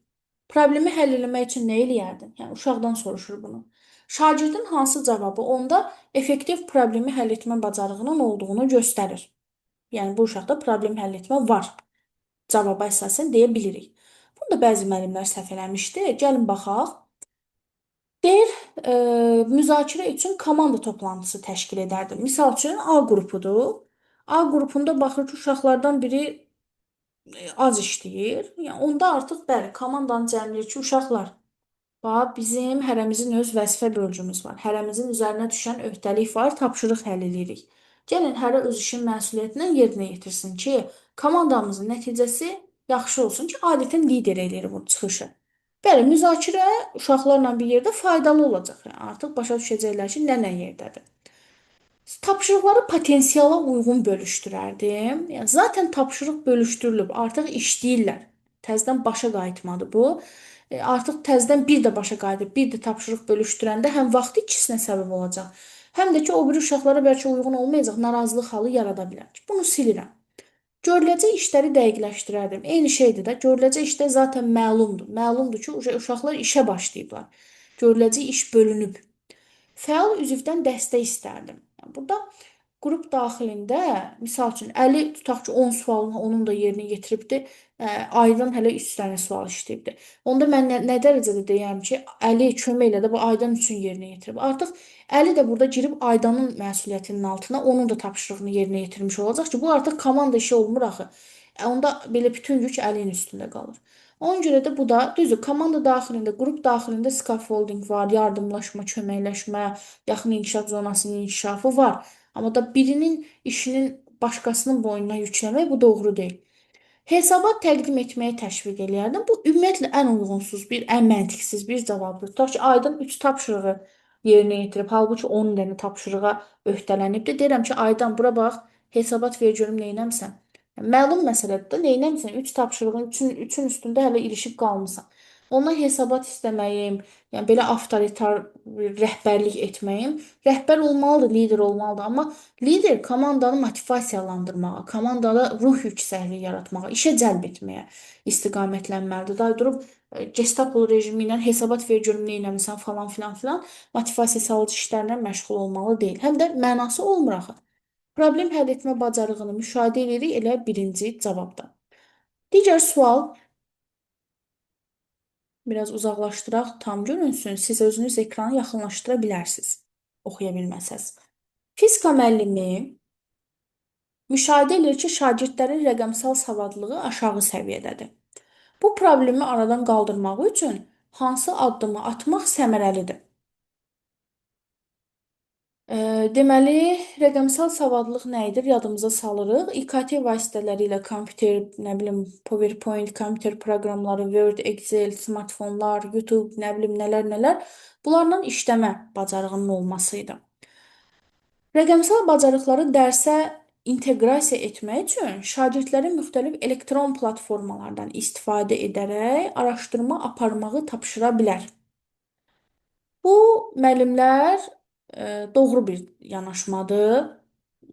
Problemi həll etmək üçün nə eləyərdin? Yəni uşaqdan soruşur bunu. Şagirdin hansı cavabı onda effektiv problemi həll etmə bacarığının olduğunu göstərir. Yəni bu uşaqda problem həll etmə var. Cavaba əsasən deyə bilirik. Bunu da bəzi müəllimlər səhv eləmişdi. Gəlin baxaq. Deyir, müzakirə üçün komanda toplantısı təşkil edərdim. Misal üçün A qrupudur. A qrupunda baxır ki, uşaqlardan biri az işləyir. Yəni onda artıq bəli, komandanı cəmləyir ki, uşaqlar, bax bizim hərəmizin öz vəzifə bölgümüz var. Hərəmizin üzərinə düşən öhdəlik var, tapşırıq həll edirik. Gəlin hərə öz işin məsuliyyətini yerinə yetirsin ki, komandamızın nəticəsi yaxşı olsun ki, adətən lider eləyir bu çıxışı. Bəli, müzakirə uşaqlarla bir yerdə faydalı olacaq. Yəni artıq başa düşəcəklər ki, nə yerdədir. Tapşırıqları potensiala uyğun bölüşdürərdim. Yəni zaten tapşırıq bölüşdürülüb, artıq işləyirlər. Təzədən başa qayıtmadı bu. Artıq təzədən bir də başa qayıdıb, bir də tapşırıq bölüşdürəndə həm vaxtı ikisinə səbəb olacaq, həm də ki, o biri uşaqlara bəlkə uyğun olmayacaq, narazılıq halı yarada bilər. Bunu silirəm. Görüləcək işləri dəqiqləşdirərdim. Eyni şeydir də. Görüləcək işdə zaten məlumdur. Məlumdur ki, uşaqlar işə başlayıblar. Görüləcək iş bölünüb. Fəal üzvdən dəstək istərdim. Yəni burada qrup daxilində, misal üçün, Əli tutaq ki, 10 sualını onun da yerinə yetiribdi. Aydan hələ 3 dənə sual işləyibdi. Onda mən nə dərəcədə deyərəm ki, Əli kömək elədi, bu Aydan üçün yerinə yetirib. Artıq Əli də burada girib Aydanın məsuliyyətinin altına onun da tapşırığını yerinə yetirmiş olacaq ki, bu artıq komanda işi olmur axı. Onda belə bütün yük Əlinin üstündə qalır. Ona görə də bu da düzdür, komanda daxilində, qrup daxilində scaffolding var, yardımlaşma, köməkləşmə, yaxın inkişaf zonasının inkişafı var. Amma da birinin işinin başqasının boynuna yükləmək bu doğru deyil. Hesabat təqdim etməyə təşviq eləyərdim. Bu ümumiyyətlə ən uyğunsuz bir, ən məntiqsiz bir cavabdır. Tutaq ki, Aydın 3 tapşırığı yerinə yetirib, halbuki 10 dənə tapşırığa öhdələnibdir. Deyirəm ki, Aydan bura bax, hesabat ver görüm neynəmsən. Məlum məsələdir də, neynəmsən? 3 tapşırığın üçün üstündə hələ ilişib qalmısan. Ondan hesabat istəməyim, yəni belə avtoritar bir rəhbərlik etməyim. Rəhbər olmalıdır, lider olmalıdır, amma lider komandanı motivasiyalandırmağa, komandada ruh yüksəkliyi yaratmağa, işə cəlb etməyə istiqamətlənməlidir. Day durub Gestapo rejimi ilə hesabat ver görüm nə eləmisən falan filan filan motivasiya salıcı işlərlə məşğul olmalı deyil. Həm də mənası olmur axı. Problem həll etmə bacarığını müşahidə edirik elə birinci cavabda. Digər sual biraz uzaqlaşdıraq, tam görünsün. Siz özünüz ekranı yaxınlaşdıra bilərsiniz. Oxuya bilməsəz. Fizika müəllimi müşahidə edir ki, şagirdlərin rəqəmsal savadlığı aşağı səviyyədədir. Bu problemi aradan qaldırmaq üçün hansı addımı atmaq səmərəlidir? Deməli, rəqəmsal savadlılıq nə edir? Yadımıza salırıq. İKT vasitələri ilə kompüter, nə bilim, PowerPoint, kompüter proqramları, Word, Excel, smartfonlar, YouTube, nə bilim, nələr. Bunlarla işləmə bacarığının olması idi. Rəqəmsal bacarıqları dərsə inteqrasiya etmək üçün şagirdlərin müxtəlif elektron platformalardan istifadə edərək araşdırma aparmağı tapşıra bilər. Bu müəllimlər doğru bir yanaşmadır.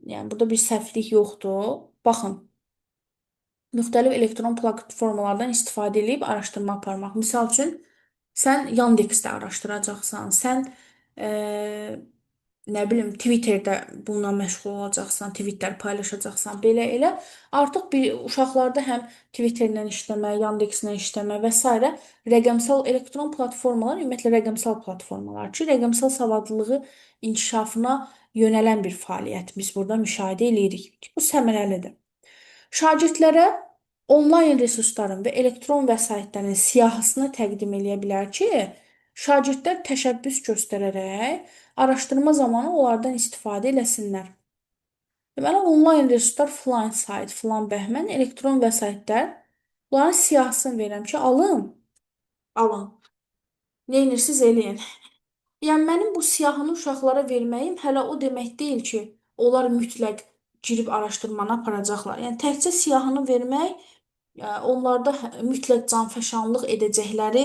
Yəni burada bir səhvlik yoxdur. Baxın, müxtəlif elektron platformalardan istifadə edib araşdırma aparmaq. Misal üçün, sən Yandex-də araşdıracaqsan, sən nə bilim, Twitterdə bununla məşğul olacaqsan, Twitter paylaşacaqsan, belə elə artıq bir uşaqlarda həm Twitterlə işləmə, Yandexlə işləmə və s. rəqəmsal elektron platformalar, ümumiyyətlə rəqəmsal platformalar ki, rəqəmsal savadlılığı inkişafına yönələn bir fəaliyyət biz burada müşahidə edirik. Bu səmərəlidir. Şagirdlərə onlayn resursların və elektron vəsaitlərin siyahısını təqdim eləyə bilər ki, şagirdlər təşəbbüs göstərərək araşdırma zamanı onlardan istifadə eləsinlər. Deməli, onlayn resurslar filan sayt, filan bəhmən, elektron vəsaitlər, bunların siyahısını verirəm ki, alın, neynirsiz eləyin. Yəni mənim bu siyahını uşaqlara verməyim hələ o demək deyil ki, onlar mütləq girib araşdırmanı aparacaqlar. Yəni təkcə siyahını vermək onlarda mütləq canfəşanlıq edəcəkləri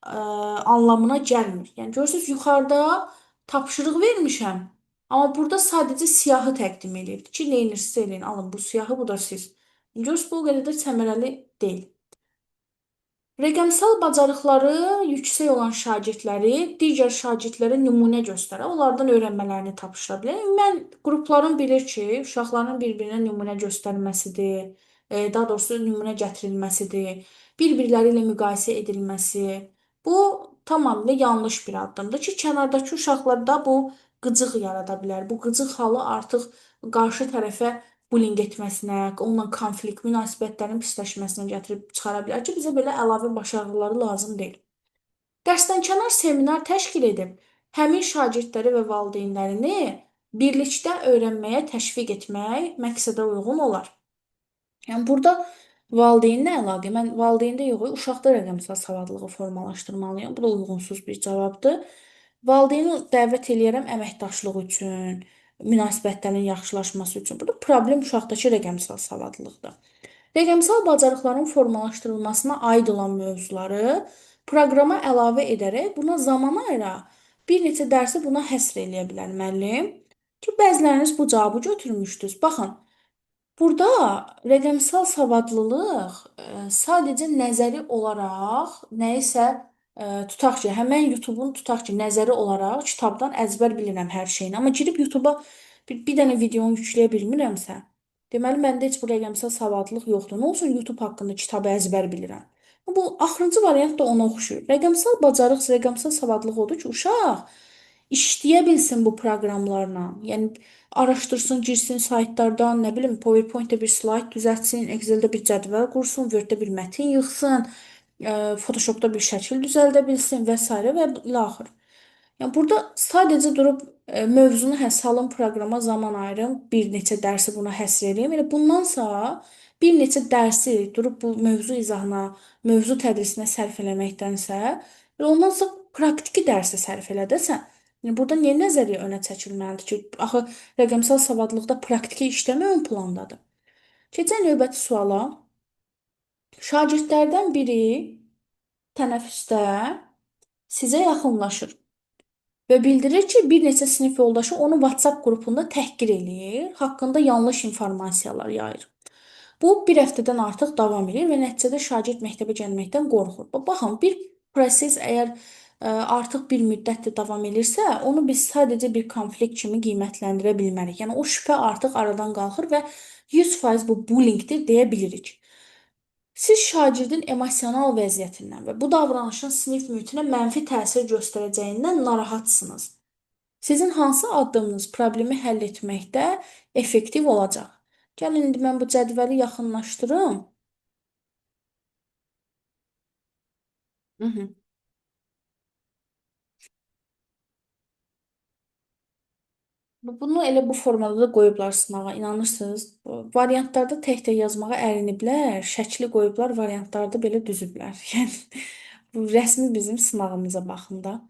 anlamına gəlmir. Yəni görürsüz yuxarıda tapşırıq vermişəm, amma burada sadəcə siyahı təqdim edib ki, neynirsiz eləyin, alın bu siyahı, bu da siz. Görürsüz bu o qədər də səmərəli deyil. Rəqəmsal bacarıqları yüksək olan şagirdləri digər şagirdlərə nümunə göstərə, onlardan öyrənmələrini tapşıra bilər. Mən qrupların bilir ki, uşaqların bir-birinə nümunə göstərməsidir, daha doğrusu nümunə gətirilməsidir, bir-birləri ilə müqayisə edilməsi. Bu tamamilə yanlış bir addımdır ki, kənardakı uşaqlarda bu qıcıq yarada bilər. Bu qıcıq halı artıq qarşı tərəfə bullying etməsinə, onunla konflikt, münasibətlərin pisləşməsinə gətirib çıxara bilər ki, bizə belə əlavə baş ağrıları lazım deyil. Dərsdənkənar seminar təşkil edib həmin şagirdləri və valideynlərini birlikdə öyrənməyə təşviq etmək məqsədə uyğun olar. Yəni burada valideynlə əlaqə, mən valideyndə yox, uşaqda rəqəmsal savadlılığı formalaşdırmalıyam. Bu da uyğunsuz bir cavabdır. Valideyni dəvət eləyərəm əməkdaşlıq üçün. münasibətlərin yaxşılaşması üçün. Burada problem uşaqdakı rəqəmsal savadlılıqdır. Rəqəmsal bacarıqların formalaşdırılmasına aid olan mövzuları proqrama əlavə edərək buna zaman ayıraraq bir neçə dərsi buna həsr eləyə bilər müəllim. Ki, bəziləriniz bu cavabı götürmüşdünüz. Baxın, burada rəqəmsal savadlılıq sadəcə nəzəri olaraq nəyisə tutaq ki, həmən YouTube-un tutaq ki, nəzəri olaraq kitabdan əzbər bilirəm hər şeyini, amma girib YouTube-a bir dənə videonu yükləyə bilmirəmsə, deməli məndə heç bu rəqəmsal savadlılıq yoxdur. Nə olsun YouTube haqqında kitabı əzbər bilirəm. Bu axırıncı variant da ona oxşuyur. Rəqəmsal bacarıq, rəqəmsal savadlıq odur ki, uşaq işləyə bilsin bu proqramlarla. Yəni araşdırsın, girsin saytlardan, nə bilim, PowerPoint-də bir slayd düzəltsin, Excel-də bir cədvəl qursun, Word-də bir mətin yığsın, Photoshop-da bir şəkil düzəldə bilsin və s. və ilaxır. Yəni burada sadəcə durub mövzunu salım proqrama zaman ayırım, bir neçə dərsi buna həsr edeyim. Elə bundansa bir neçə dərsi durub bu mövzu izahına, mövzu tədrisinə sərf eləməkdənsə, elə ondan sonra praktiki dərsə sərf elə desən. Yəni burada niyə nəzəriyyə önə çəkilməlidir ki, axı rəqəmsal savadlılıqda praktiki işləmə ön plandadır. Keçən növbəti suala şagirdlərdən biri tənəffüsdə sizə yaxınlaşır və bildirir ki, bir neçə sinif yoldaşı onu WhatsApp qrupunda təhqir eləyir, haqqında yanlış informasiyalar yayır. Bu bir həftədən artıq davam edir və nəticədə şagird məktəbə gəlməkdən qorxur. Baxın, bir proses əgər artıq bir müddətdir davam edirsə, onu biz sadəcə bir konflikt kimi qiymətləndirə bilmərik. Yəni o şübhə artıq aradan qalxır və 100% bu bullyingdir deyə bilirik. Siz şagirdin emosional vəziyyətindən və bu davranışın sinif mühitinə mənfi təsir göstərəcəyindən narahatsınız. Sizin hansı addımınız problemi həll etməkdə effektiv olacaq? Gəlin indi mən bu cədvəli yaxınlaşdırım. Hı -hı. Bunu elə bu formada da qoyublar sınağa, inanırsınız? Variantlarda tək-tək yazmağa əriniblər, şəkli qoyublar, variantlarda belə düzüblər. Yəni bu rəsmi bizim sınağımıza baxın da.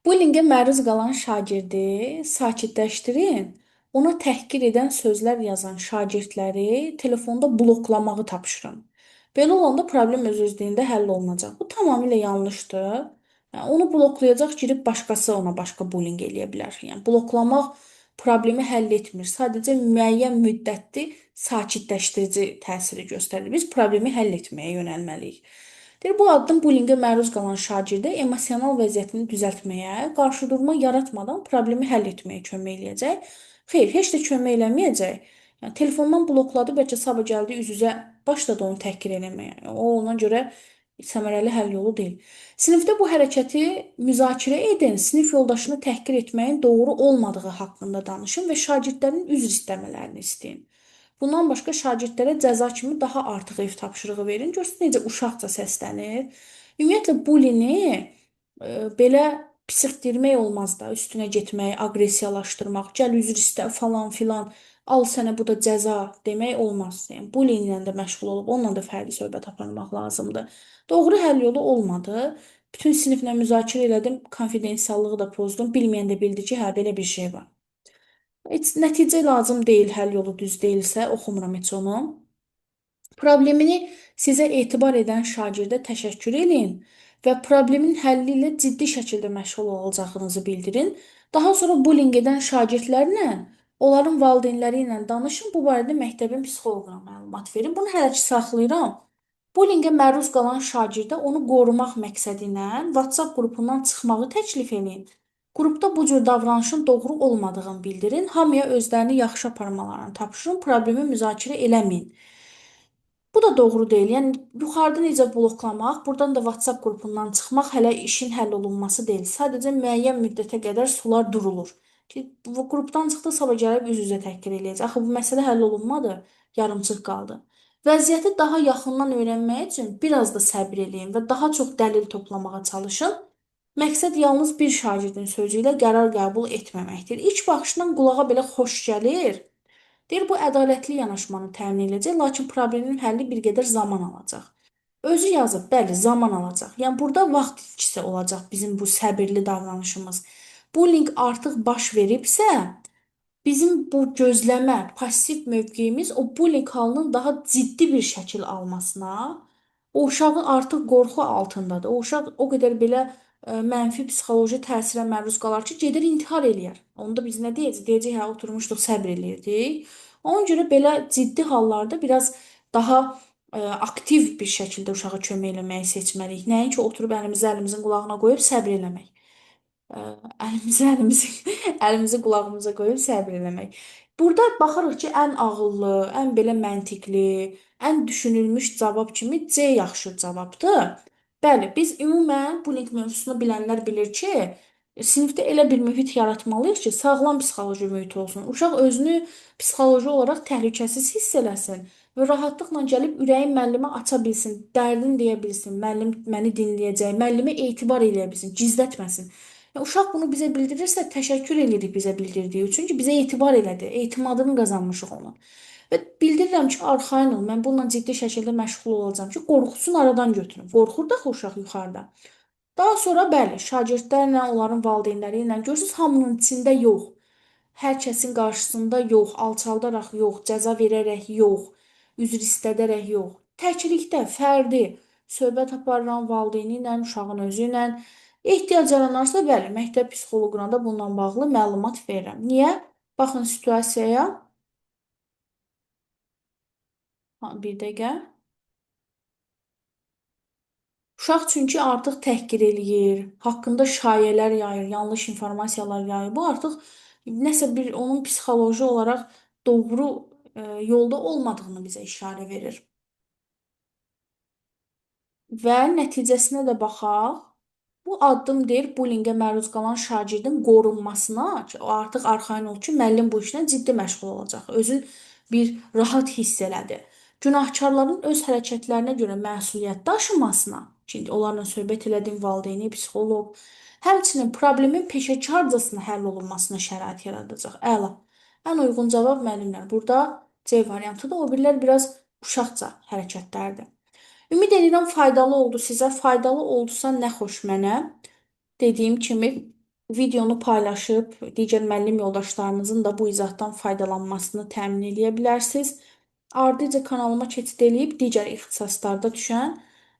Bullyingə məruz qalan şagirdi sakitləşdirin. Ona təhqir edən sözlər yazan şagirdləri telefonda bloklamağı tapşırın. Belə olanda problem öz-özlüyündə həll olunacaq. Bu tamamilə yanlışdır. Yəni, onu bloklayacaq, girib başqası ona başqa bullying eləyə bilər. Yəni bloklamaq problemi həll etmir. Sadəcə müəyyən müddətli sakitləşdirici təsiri göstərir. Biz problemi həll etməyə yönəlməliyik. Deyir, bu addım bullyingə məruz qalan şagirdə emosional vəziyyətini düzəltməyə, qarşıdurma yaratmadan problemi həll etməyə kömək eləyəcək. Xeyr, heç də kömək eləməyəcək. Yəni, telefondan blokladı, bəlkə sabah gəldi üz-üzə başladı onu təhqir eləməyə. O, ona görə səmərəli həll yolu deyil. Sinifdə bu hərəkəti müzakirə edin, sinif yoldaşını təhqir etməyin doğru olmadığı haqqında danışın və şagirdlərin üzr istəmələrini istəyin. Bundan başqa şagirdlərə cəza kimi daha artıq ev tapşırığı verin. Görsün necə uşaqca səslənir. Ümumiyyətlə bullyini belə psixdirmək olmaz da, üstünə getmək, aqressiyalaşdırmaq, gəl üzr istə falan filan, al sənə bu da cəza demək olmaz. Yəni bullyinglə də məşğul olub onunla da fərqli söhbət aparmaq lazımdır. Doğru həll yolu olmadı. Bütün siniflə müzakirə elədim, konfidensiallığı da pozdum. Bilməyən də bildi ki, hə belə bir şey var. Heç nəticə lazım deyil, həll yolu düz deyilsə, oxumuram heç onu. Problemini sizə etibar edən şagirdə təşəkkür edin və problemin həlli ilə ciddi şəkildə məşğul olacağınızı bildirin. Daha sonra bullying edən şagirdlərlə, onların valideynləri ilə danışın, bu barədə məktəbin psixoloquna məlumat verin. Bunu hələ ki saxlayıram. Bullyingə məruz qalan şagirdə onu qorumaq məqsədi ilə WhatsApp qrupundan çıxmağı təklif edin. Qrupda bu cür davranışın doğru olmadığını bildirin, hamıya özlərini yaxşı aparmalarını tapşırın, problemi müzakirə eləməyin. Bu da doğru deyil. Yəni yuxarıda necə bloklamaq, buradan da WhatsApp qrupundan çıxmaq hələ işin həll olunması deyil. Sadəcə müəyyən müddətə qədər sular durulur. Ki bu qrupdan çıxdı, sabah gəlib üz-üzə təhqir eləyəcək. Axı bu məsələ həll olunmadı, yarımçıq qaldı. Vəziyyəti daha yaxından öyrənmək üçün biraz da səbr eləyin və daha çox dəlil toplamağa çalışın. Məqsəd yalnız bir şagirdin sözü ilə qərar qəbul etməməkdir. İlk baxışdan qulağa belə xoş gəlir. Deyir, bu ədalətli yanaşmanı təmin edəcək, lakin problemin həlli bir qədər zaman alacaq. Özü yazıb, bəli, zaman alacaq. Yəni burada vaxt itkisi olacaq bizim bu səbirli davranışımız. Bullying artıq baş veribsə, bizim bu gözləmə, passiv mövqeyimiz o bullying halının daha ciddi bir şəkil almasına, o uşağın artıq qorxu altındadır. O uşaq o qədər belə mənfi psixoloji təsirə məruz qalar ki, gedir intihar eləyər. Onda biz nə deyəcəyik? Deyəcək, hə, oturmuşduq, səbr eləyirdik. Ona görə belə ciddi hallarda biraz daha aktiv bir şəkildə uşağa kömək eləməyi seçməliyik. Nəinki oturub əlimizi əlimizin qulağına qoyub səbr eləmək. Ə, əlimizi qulağımıza qoyub səbr eləmək. Burada baxırıq ki, ən ağıllı, ən belə məntiqli, ən düşünülmüş cavab kimi C yaxşı cavabdır. Bəli, biz ümumən bullying mövzusunu bilənlər bilir ki, sinifdə elə bir mühit yaratmalıyıq ki, sağlam psixoloji mühit olsun. Uşaq özünü psixoloji olaraq təhlükəsiz hiss eləsin və rahatlıqla gəlib ürəyin müəllimə aça bilsin, dərdini deyə bilsin, müəllim məni dinləyəcək, müəllimə etibar eləyə bilsin, gizlətməsin. Uşaq bunu bizə bildirirsə, təşəkkür edirik bizə bildirdiyi üçün ki, bizə etibar elədi, etimadını qazanmışıq onu. Və bildirirəm ki, arxayın ol, mən bununla ciddi şəkildə məşğul olacağam ki, qorxusunu aradan götürüm. Qorxur da axı uşaq yuxarıda. Daha sonra bəli, şagirdlərlə, onların valideynləri ilə görürsüz, hamının içində yox. Hər kəsin qarşısında yox, alçaldaraq yox, cəza verərək yox, üzr istədərək yox. Təklikdə, fərdi, söhbət aparıram valideyni ilə, uşağın özü ilə. Ehtiyac yaranarsa, bəli, məktəb psixoloquna da bununla bağlı məlumat verirəm. Niyə? Baxın situasiyaya. Ha, bir dəqiqə. Uşaq çünki artıq təhqir eləyir, haqqında şayələr yayır, yanlış informasiyalar yayır. Bu artıq nəsə bir onun psixoloji olaraq doğru yolda olmadığını bizə işarə verir. Və nəticəsinə də baxaq. Bu addım deyir bullyingə məruz qalan şagirdin qorunmasına ki, o artıq arxayın ol ki, müəllim bu işlə ciddi məşğul olacaq. Özü bir rahat hiss elədi. Günahkarların öz hərəkətlərinə görə məsuliyyət daşımasına, ki, onlarla söhbət elədim, valideyni, psixoloq, həmçinin problemin peşəkarcasına həll olunmasına şərait yaradacaq. Əla. Ən uyğun cavab müəllimlər. Burada C variantıdır. O birilər biraz uşaqca hərəkətlərdir. Ümid edirəm faydalı oldu sizə. Faydalı oldusa nə xoş mənə. Dediyim kimi videonu paylaşıb digər müəllim yoldaşlarınızın da bu izahdan faydalanmasını təmin edə bilərsiniz. Ardıca kanalıma keçid edib digər ixtisaslarda düşən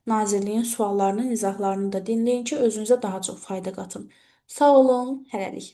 Nazirliyin suallarının izahlarını da dinləyin ki, özünüzə daha çox fayda qatın. Sağ olun, hələlik.